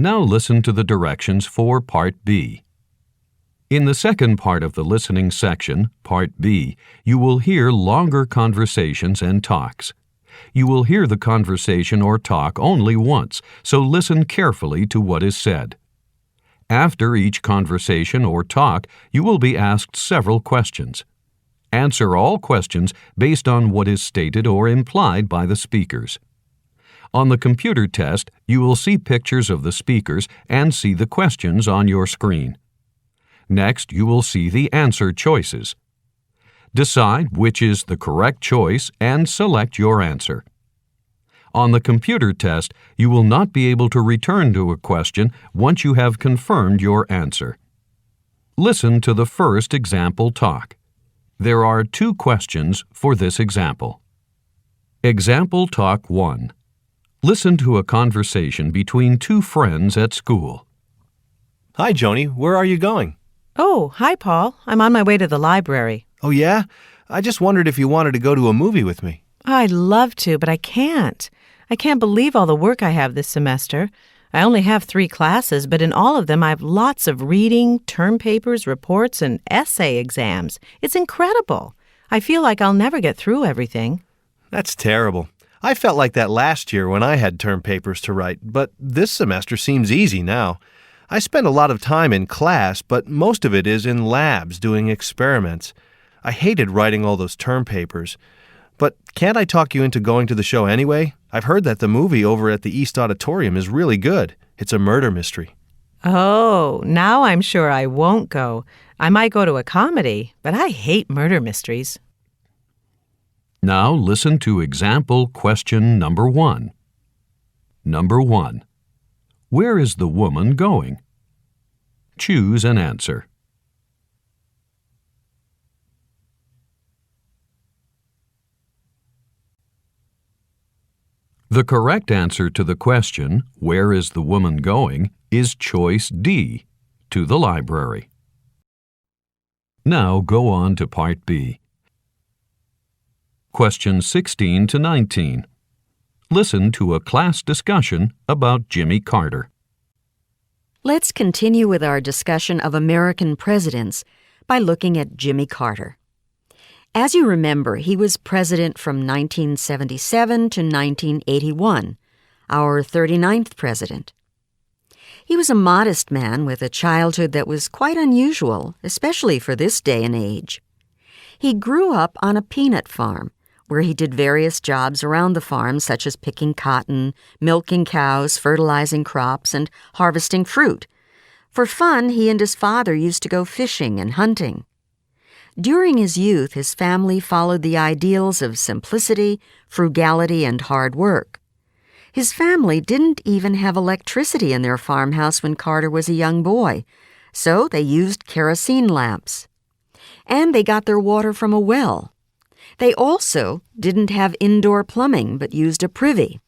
Now listen to the directions for Part B. In the second part of the listening section, Part B, you will hear longer conversations and talks. You will hear the conversation or talk only once, so listen carefully to what is said. After each conversation or talk, you will be asked several questions. Answer all questions based on what is stated or implied by the speakers. On the computer test, you will see pictures of the speakers and see the questions on your screen. Next, you will see the answer choices. Decide which is the correct choice and select your answer. On the computer test, you will not be able to return to a question once you have confirmed your answer. Listen to the first example talk. There are 2 questions for this example. Example Talk 1. Listen to a conversation between 2 friends at school. Hi, Joni. Where are you going? Oh, hi, Paul. I'm on my way to the library. Oh, yeah? I just wondered if you wanted to go to a movie with me. I'd love to, but I can't. I can't believe all the work I have this semester. I only have 3 classes, but in all of them I have lots of reading, term papers, reports, and essay exams. It's incredible. I feel like I'll never get through everything. That's terrible. I felt like that last year when I had term papers to write, but this semester seems easy now. I spend a lot of time in class, but most of it is in labs doing experiments. I hated writing all those term papers. But can't I talk you into going to the show anyway? I've heard that the movie over at the East Auditorium is really good. It's a murder mystery. Oh, now I'm sure I won't go. I might go to a comedy, but I hate murder mysteries. Now listen to example question number 1. Number 1. Where is the woman going? Choose an answer. The correct answer to the question, where is the woman going, is choice D, to the library. Now go on to Part B. Questions 16 to 19. Listen to a class discussion about Jimmy Carter. Let's continue with our discussion of American presidents by looking at Jimmy Carter. As you remember, he was president from 1977 to 1981, our 39th president. He was a modest man with a childhood that was quite unusual, especially for this day and age. He grew up on a peanut farm, where he did various jobs around the farm, such as picking cotton, milking cows, fertilizing crops, and harvesting fruit. For fun, he and his father used to go fishing and hunting. During his youth, his family followed the ideals of simplicity, frugality, and hard work. His family didn't even have electricity in their farmhouse when Carter was a young boy, so they used kerosene lamps. And they got their water from a well. They also didn't have indoor plumbing, but used a privy.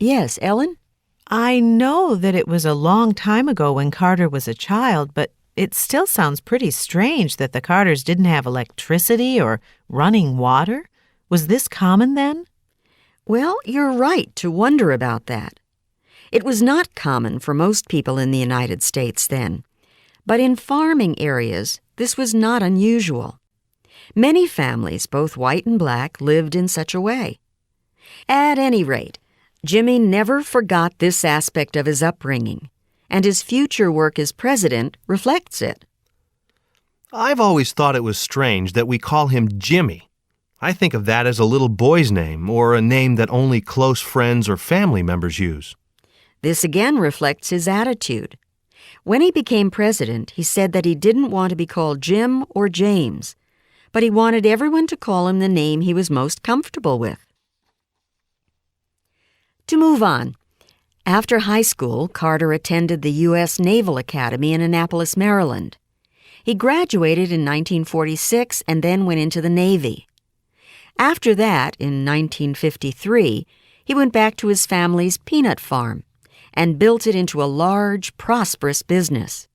Yes, Ellen? I know that it was a long time ago when Carter was a child, but it still sounds pretty strange that the Carters didn't have electricity or running water. Was this common then? Well, you're right to wonder about that. It was not common for most people in the United States then, but in farming areas, this was not unusual. Many families, both white and black, lived in such a way. At any rate, Jimmy never forgot this aspect of his upbringing, and his future work as president reflects it. I've always thought it was strange that we call him Jimmy. I think of that as a little boy's name or a name that only close friends or family members use. This again reflects his attitude. When he became president, he said that he didn't want to be called Jim or James, but he wanted everyone to call him the name he was most comfortable with. To move on, after high school, Carter attended the U.S. Naval Academy in Annapolis, Maryland. He graduated in 1946 and then went into the Navy. After that, in 1953, he went back to his family's peanut farm and built it into a large, prosperous business.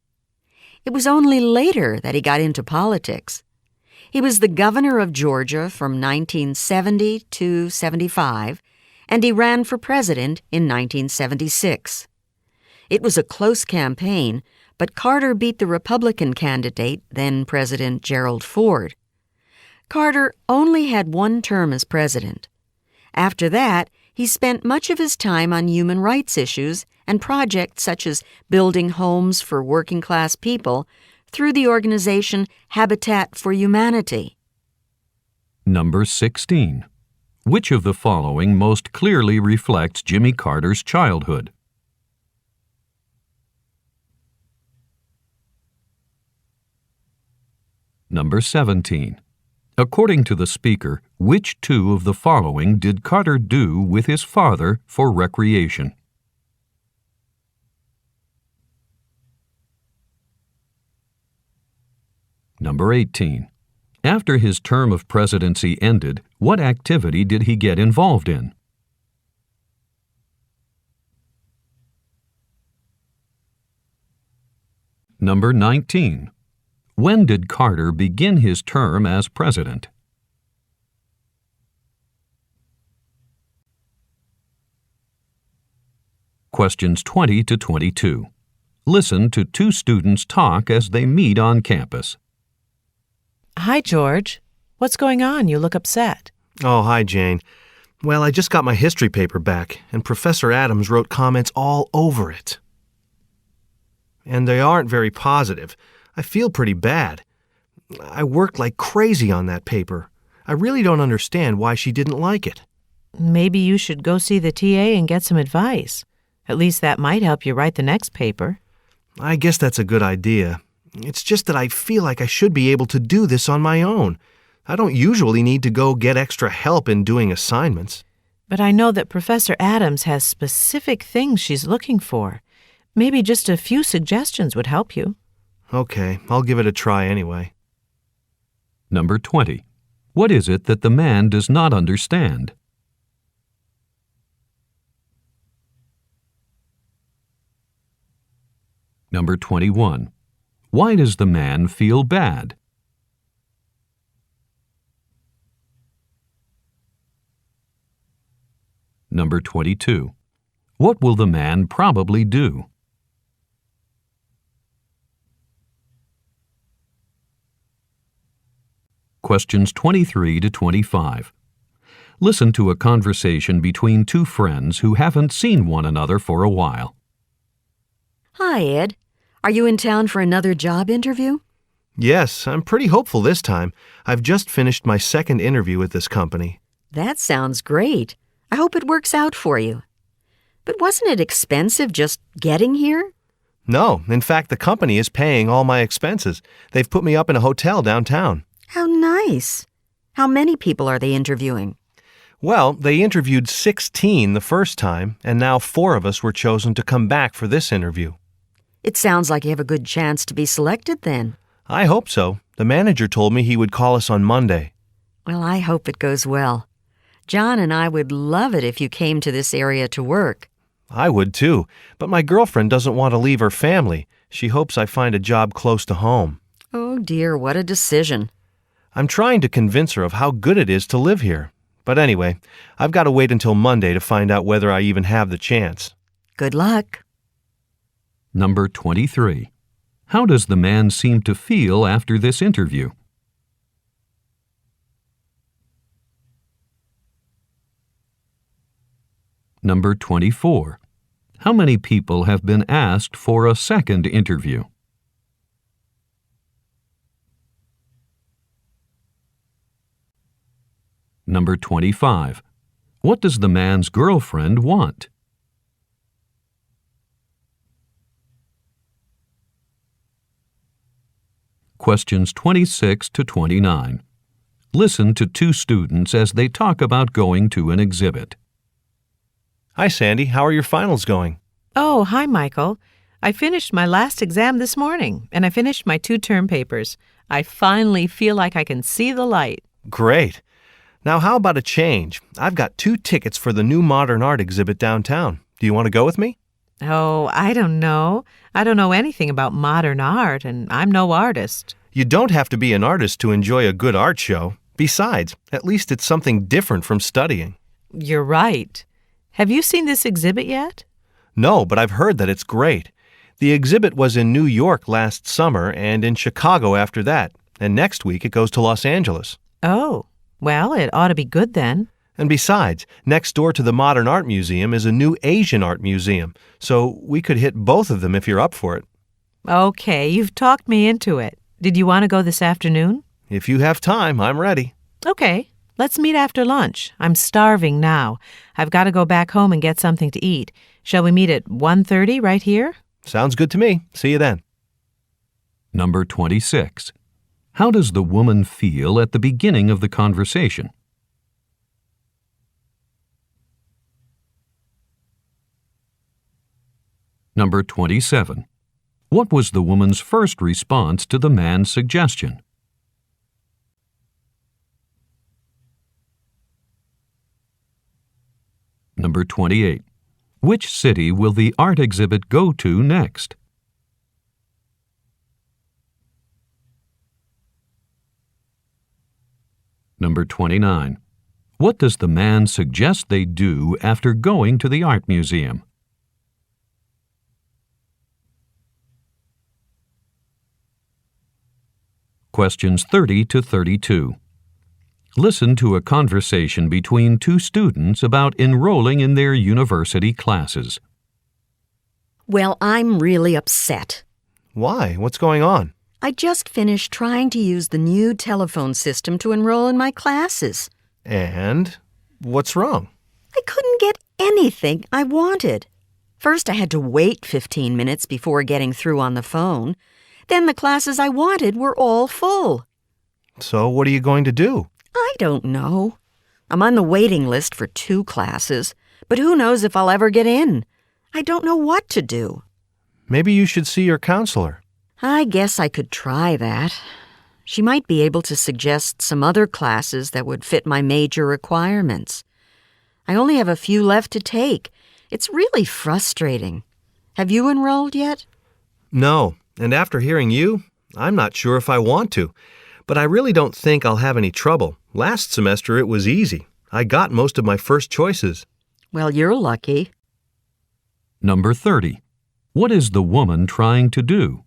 It was only later that he got into politics. He was the governor of Georgia from 1970 to 75, and he ran for president in 1976. It was a close campaign, but Carter beat the Republican candidate, then President Gerald Ford. Carter only had one term as president. After that, he spent much of his time on human rights issues and projects such as building homes for working-class people through the organization Habitat for Humanity. Number 16. Which of the following most clearly reflects Jimmy Carter's childhood? Number 17. According to the speaker, which two of the following did Carter do with his father for recreation? Number 18. After his term of presidency ended, what activity did he get involved in? Number 19. When did Carter begin his term as president? Questions 20 to 22. Listen to two students talk as they meet on campus. Hi, George. What's going on? You look upset. Oh, hi, Jane. Well, I just got my history paper back, and Professor Adams wrote comments all over it. And they aren't very positive. I feel pretty bad. I worked like crazy on that paper. I really don't understand why she didn't like it. Maybe you should go see the TA and get some advice. At least that might help you write the next paper. I guess that's a good idea. It's just that I feel like I should be able to do this on my own. I don't usually need to go get extra help in doing assignments. But I know that Professor Adams has specific things she's looking for. Maybe just a few suggestions would help you. Okay, I'll give it a try anyway. Number 20. What is it that the man does not understand? Number 21. Why does the man feel bad? Number 22. What will the man probably do? Questions 23 to 25. Listen to a conversation between two friends who haven't seen one another for a while. Hi, Ed. Are you in town for another job interview? Yes, I'm pretty hopeful this time. I've just finished my second interview with this company. That sounds great. I hope it works out for you. But wasn't it expensive just getting here? No, in fact, the company is paying all my expenses. They've put me up in a hotel downtown. How nice. How many people are they interviewing? Well, they interviewed 16 the first time, and now 4 of us were chosen to come back for this interview. It sounds like you have a good chance to be selected then. I hope so. The manager told me he would call us on Monday. Well, I hope it goes well. John and I would love it if you came to this area to work. I would too, but my girlfriend doesn't want to leave her family. She hopes I find a job close to home. Oh dear, what a decision. I'm trying to convince her of how good it is to live here. But anyway, I've got to wait until Monday to find out whether I even have the chance. Good luck. Number 23. How does the man seem to feel after this interview? Number 24. How many people have been asked for a second interview? Number 25. What does the man's girlfriend want? Questions 26 to 29. Listen to two students as they talk about going to an exhibit. Hi, Sandy. How are your finals going? Oh, hi, Michael. I finished my last exam this morning, and I finished my 2 term papers. I finally feel like I can see the light. Great. Now, how about a change? I've got 2 tickets for the new modern art exhibit downtown. Do you want to go with me? Oh, I don't know. I don't know anything about modern art, and I'm no artist. You don't have to be an artist to enjoy a good art show. Besides, at least it's something different from studying. You're right. Have you seen this exhibit yet? No, but I've heard that it's great. The exhibit was in New York last summer and in Chicago after that, and next week it goes to Los Angeles. Oh, well, it ought to be good then. And besides, next door to the Modern Art Museum is a new Asian art museum, so we could hit both of them if you're up for it. Okay, you've talked me into it. Did you want to go this afternoon? If you have time, I'm ready. Okay, let's meet after lunch. I'm starving now. I've got to go back home and get something to eat. Shall we meet at 1:30 right here? Sounds good to me. See you then. Number 26. How does the woman feel at the beginning of the conversation? Number 27. What was the woman's first response to the man's suggestion? Number 28. Which city will the art exhibit go to next? Number 29. What does the man suggest they do after going to the art museum? Questions 30 to 32. Listen to a conversation between two students about enrolling in their university classes. Well, I'm really upset. Why? What's going on? I just finished trying to use the new telephone system to enroll in my classes. And what's wrong? I couldn't get anything I wanted. First, I had to wait 15 minutes before getting through on the phone. Then the classes I wanted were all full. So what are you going to do? I don't know. I'm on the waiting list for 2 classes, but who knows if I'll ever get in. I don't know what to do. Maybe you should see your counselor. I guess I could try that. She might be able to suggest some other classes that would fit my major requirements. I only have a few left to take. It's really frustrating. Have you enrolled yet? No, and after hearing you, I'm not sure if I want to. But I really don't think I'll have any trouble. Last semester it was easy. I got most of my first choices. Well, you're lucky. Number 30. What is the woman trying to do?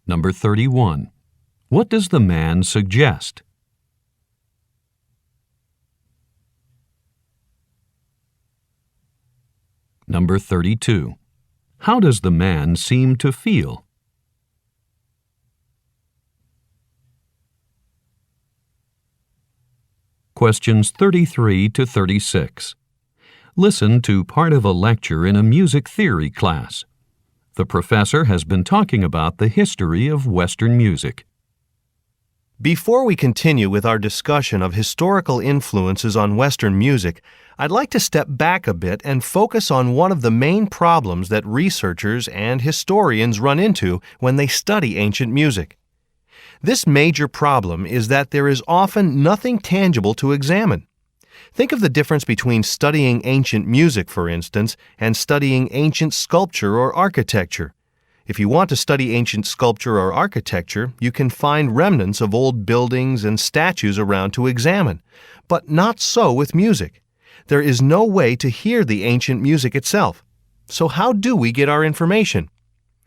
Number 31. What does the man suggest? Number 32. How does the man seem to feel? Questions 33 to 36. Listen to part of a lecture in a music theory class. The professor has been talking about the history of Western music. Before we continue with our discussion of historical influences on Western music, I'd like to step back a bit and focus on one of the main problems that researchers and historians run into when they study ancient music. This major problem is that there is often nothing tangible to examine. Think of the difference between studying ancient music, for instance, and studying ancient sculpture or architecture. If you want to study ancient sculpture or architecture, you can find remnants of old buildings and statues around to examine. But not so with music. There is no way to hear the ancient music itself. So how do we get our information?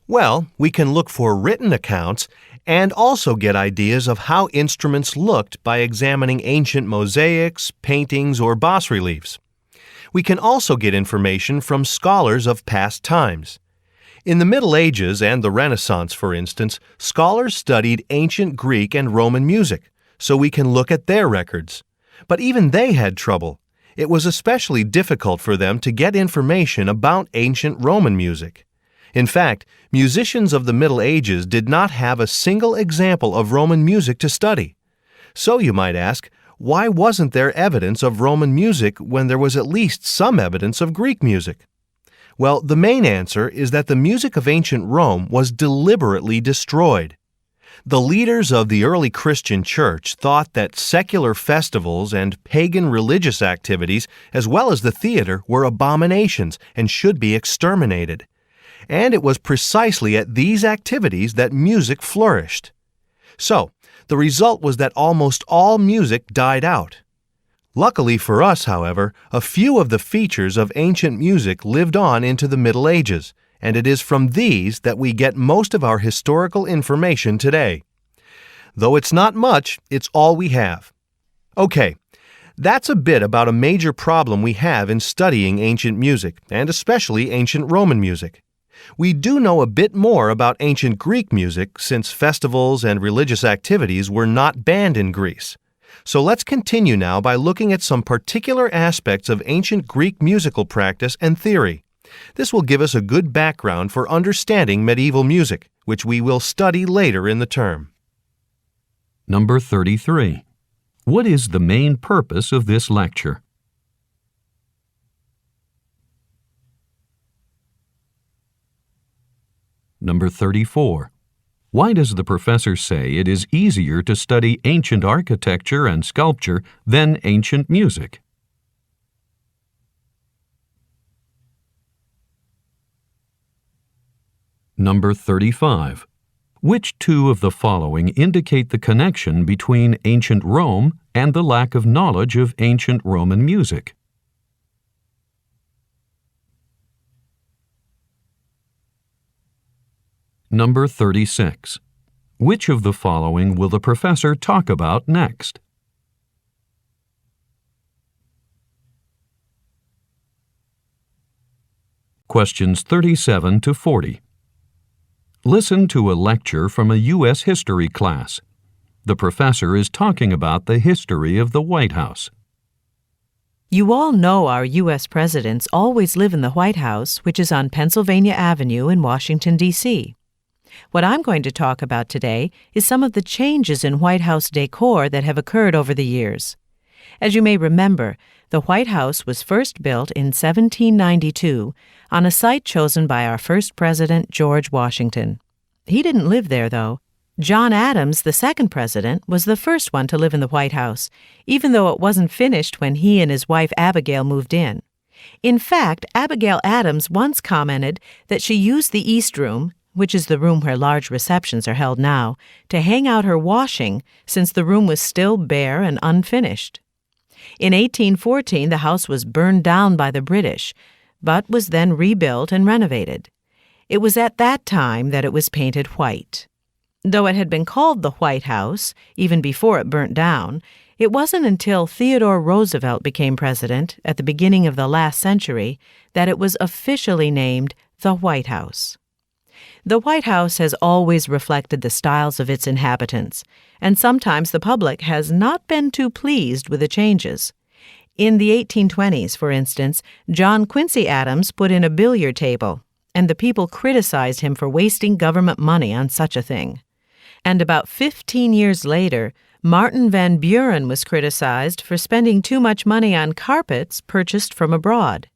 Well, we can look for written accounts and also get ideas of how instruments looked by examining ancient mosaics, paintings, or bas-reliefs. We can also get information from scholars of past times. In the Middle Ages and the Renaissance, for instance, scholars studied ancient Greek and Roman music, so we can look at their records. But even they had trouble. It was especially difficult for them to get information about ancient Roman music. In fact, musicians of the Middle Ages did not have a single example of Roman music to study. So you might ask, why wasn't there evidence of Roman music when there was at least some evidence of Greek music? Well, the main answer is that the music of ancient Rome was deliberately destroyed. The leaders of the early Christian church thought that secular festivals and pagan religious activities, as well as the theater, were abominations and should be exterminated. And it was precisely at these activities that music flourished. So, the result was that almost all music died out. Luckily for us, however, a few of the features of ancient music lived on into the Middle Ages, and it is from these that we get most of our historical information today. Though it's not much, it's all we have. Okay, that's a bit about a major problem we have in studying ancient music, and especially ancient Roman music. We do know a bit more about ancient Greek music since festivals and religious activities were not banned in Greece. So let's continue now by looking at some particular aspects of ancient Greek musical practice and theory. This will give us a good background for understanding medieval music, which we will study later in the term. Number 33. What is the main purpose of this lecture? Number 34. Why does the professor say it is easier to study ancient architecture and sculpture than ancient music? Number 35. Which two of the following indicate the connection between ancient Rome and the lack of knowledge of ancient Roman music? Number 36. Which of the following will the professor talk about next? Questions 37 to 40. Listen to a lecture from a U.S. history class. The professor is talking about the history of the White House. You all know our U.S. presidents always live in the White House, which is on Pennsylvania Avenue in Washington, D.C. What I'm going to talk about today is some of the changes in White House decor that have occurred over the years. As you may remember, the White House was first built in 1792 on a site chosen by our first president, George Washington. He didn't live there, though. John Adams, the second president, was the first one to live in the White House, even though it wasn't finished when he and his wife Abigail moved in. In fact, Abigail Adams once commented that she used the East Room, which is the room where large receptions are held now, to hang out her washing since the room was still bare and unfinished. In 1814, the house was burned down by the British, but was then rebuilt and renovated. It was at that time that it was painted white. Though it had been called the White House, even before it burnt down, it wasn't until Theodore Roosevelt became president at the beginning of the last century that it was officially named the White House. The White House has always reflected the styles of its inhabitants, and sometimes the public has not been too pleased with the changes. In the 1820s, for instance, John Quincy Adams put in a billiard table, and the people criticized him for wasting government money on such a thing. And about 15 years later, Martin Van Buren was criticized for spending too much money on carpets purchased from abroad.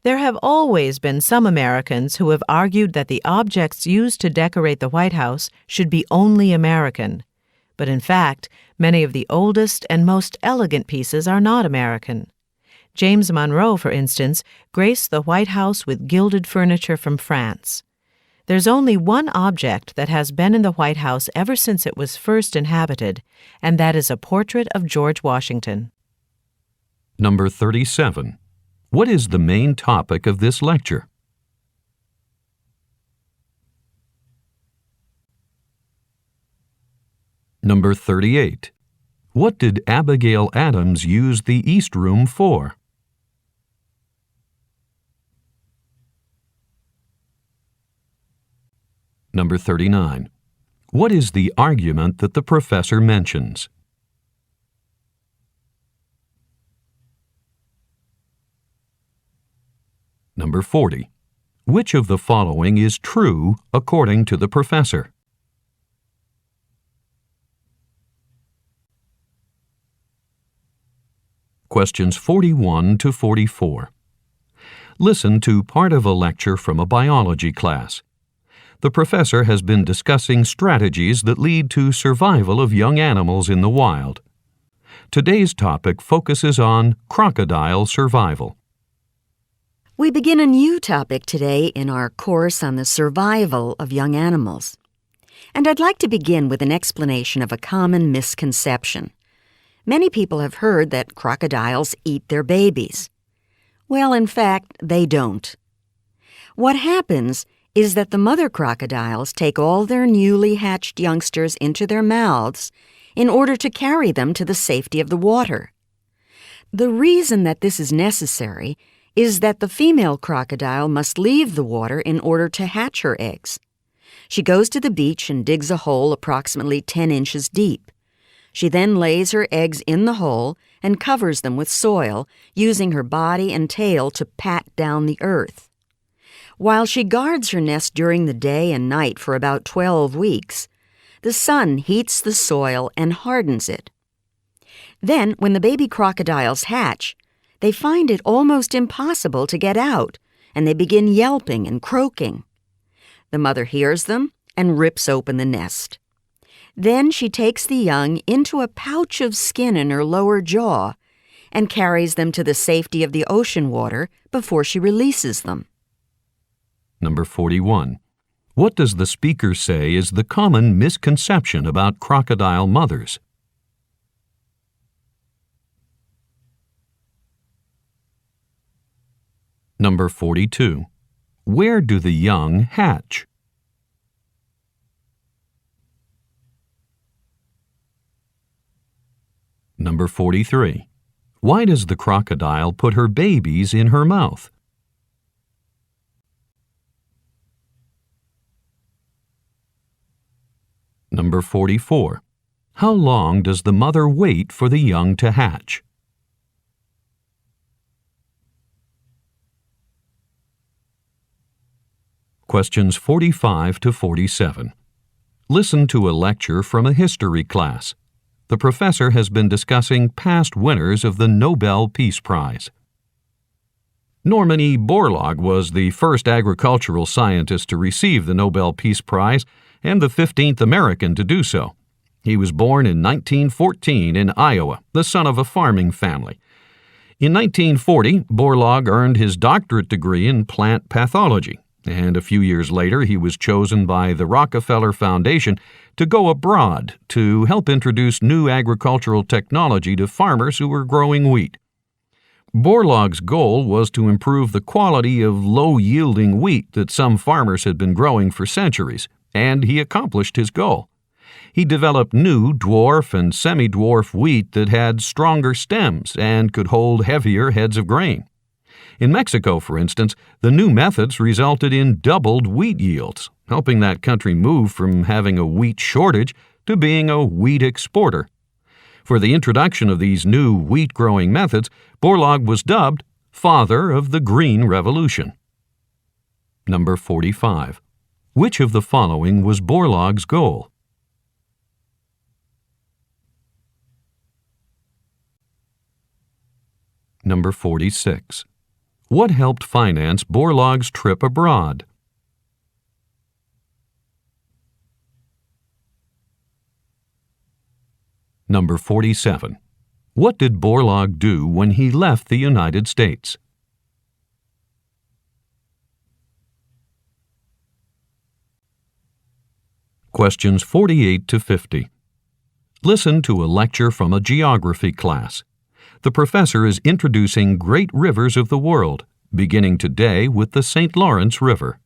There have always been some Americans who have argued that the objects used to decorate the White House should be only American. But in fact, many of the oldest and most elegant pieces are not American. James Monroe, for instance, graced the White House with gilded furniture from France. There's only one object that has been in the White House ever since it was first inhabited, and that is a portrait of George Washington. Number 37. What is the main topic of this lecture? Number 38. What did Abigail Adams use the East Room for? Number 39. What is the argument that the professor mentions? Number 40. Which of the following is true according to the professor? Questions 41 to 44. Listen to part of a lecture from a biology class. The professor has been discussing strategies that lead to survival of young animals in the wild. Today's topic focuses on crocodile survival. We begin a new topic today in our course on the survival of young animals. And I'd like to begin with an explanation of a common misconception. Many people have heard that crocodiles eat their babies. Well, in fact, they don't. What happens is that the mother crocodiles take all their newly hatched youngsters into their mouths in order to carry them to the safety of the water. The reason that this is necessary is that the female crocodile must leave the water in order to hatch her eggs. She goes to the beach and digs a hole approximately 10 inches deep. She then lays her eggs in the hole and covers them with soil, using her body and tail to pat down the earth. While she guards her nest during the day and night for about 12 weeks, the sun heats the soil and hardens it. Then, when the baby crocodiles hatch, they find it almost impossible to get out, and they begin yelping and croaking. The mother hears them and rips open the nest. Then she takes the young into a pouch of skin in her lower jaw and carries them to the safety of the ocean water before she releases them. Number 41. What does the speaker say is the common misconception about crocodile mothers? Number 42. Where do the young hatch? Number 43. Why does the crocodile put her babies in her mouth? Number 44. How long does the mother wait for the young to hatch? Questions 45 to 47. Listen to a lecture from a history class. The professor has been discussing past winners of the Nobel Peace Prize. Norman E. Borlaug was the first agricultural scientist to receive the Nobel Peace Prize and the 15th American to do so. He was born in 1914 in Iowa, the son of a farming family. In 1940, Borlaug earned his doctorate degree in plant pathology, and a few years later he was chosen by the Rockefeller Foundation to go abroad to help introduce new agricultural technology to farmers who were growing wheat. Borlaug's goal was to improve the quality of low-yielding wheat that some farmers had been growing for centuries, and he accomplished his goal. He developed new dwarf and semi-dwarf wheat that had stronger stems and could hold heavier heads of grain. In Mexico, for instance, the new methods resulted in doubled wheat yields, helping that country move from having a wheat shortage to being a wheat exporter. For the introduction of these new wheat-growing methods, Borlaug was dubbed Father of the Green Revolution. Number 45. Which of the following was Borlaug's goal? Number 46. What helped finance Borlaug's trip abroad? Number 47. What did Borlaug do when he left the United States? Questions 48 to 50. Listen to a lecture from a geography class. The professor is introducing great rivers of the world, beginning today with the St. Lawrence River.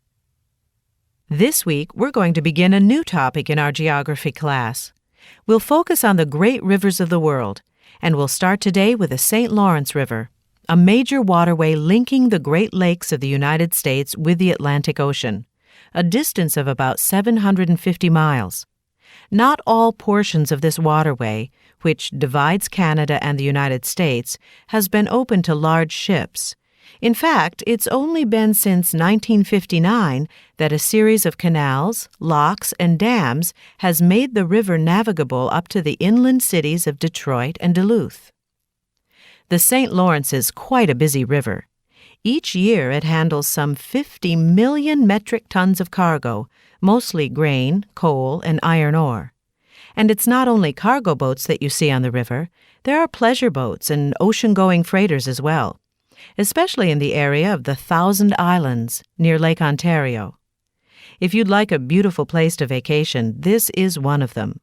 This week, we're going to begin a new topic in our geography class. We'll focus on the great rivers of the world, and we'll start today with the St. Lawrence River, a major waterway linking the Great Lakes of the United States with the Atlantic Ocean, a distance of about 750 miles. Not all portions of this waterway, which divides Canada and the United States, has been open to large ships. In fact, it's only been since 1959 that a series of canals, locks, and dams has made the river navigable up to the inland cities of Detroit and Duluth. The St. Lawrence is quite a busy river. Each year it handles some 50 million metric tons of cargo, mostly grain, coal, and iron ore. And it's not only cargo boats that you see on the river. There are pleasure boats and ocean-going freighters as well, especially in the area of the Thousand Islands near Lake Ontario. If you'd like a beautiful place to vacation, this is one of them.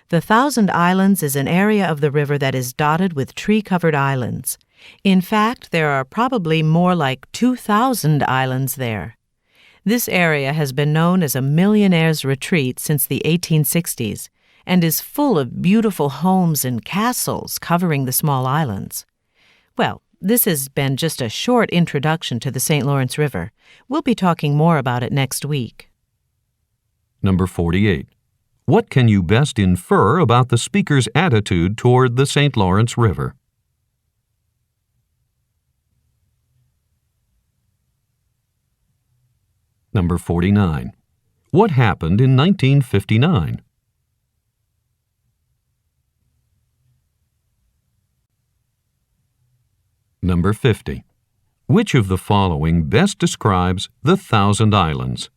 The Thousand Islands is an area of the river that is dotted with tree-covered islands. In fact, there are probably more like 2,000 islands there. This area has been known as a millionaire's retreat since the 1860s and is full of beautiful homes and castles covering the small islands. Well, this has been just a short introduction to the St. Lawrence River. We'll be talking more about it next week. Number 48. What can you best infer about the speaker's attitude toward the St. Lawrence River? Number 49. What happened in 1959? Number 50. Which of the following best describes the Thousand Islands?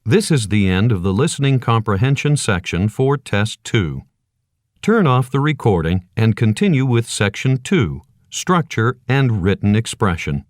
This is the end of the listening comprehension section for Test 2. Turn off the recording and continue with Section 2, Structure and Written Expression.